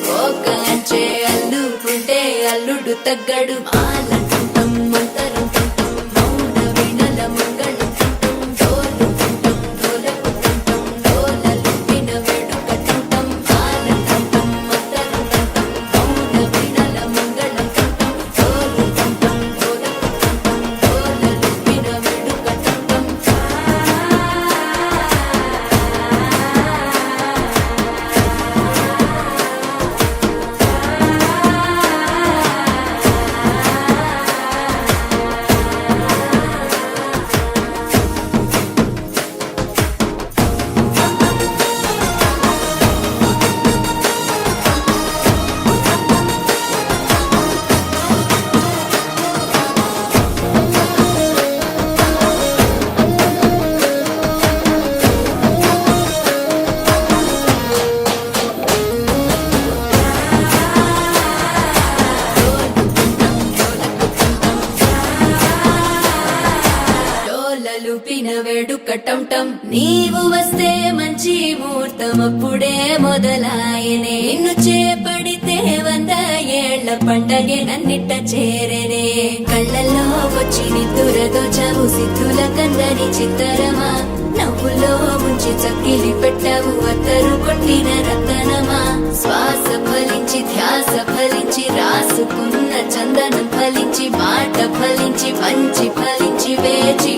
కోక అంచే అల్లుకుంటే అల్లుడు తగ్గడు మాలంటుంటం మంతరం తుంటం మౌన వీణల మంగళం తుంటం డోలు తుంటం డోలకు తుంటం డోలలు విన వేడుక తుంటం మాలంటుంటం మంతరం తుంటం మౌన వీణల మంగళం తుంటం డోలు తుంటం డోలకు తుంటం డోలలు విన వేడుక తుంటం డోలలుపిన వేడుక టంటం నీవు వస్తే మంచి ముహూర్తం అప్పుడే మొదలాయనే నిన్ను చేపడితే 100 ఏళ్ల పండగే నన్నిట్ట చేరనే కళ్ళల్లో వచ్చి నిద్దురదోచావు సిద్ధుల కందని చిత్తరమా నవ్వులో ముంచి చక్కిలి పెట్టావు అత్తరు కొట్టిన రతనమా శ్వాస ఫలించి ధ్యాస ఫలించి రాసుకున్న చందనం ఫలించి మాట ఫలించి మంచి ఫలించి వేచి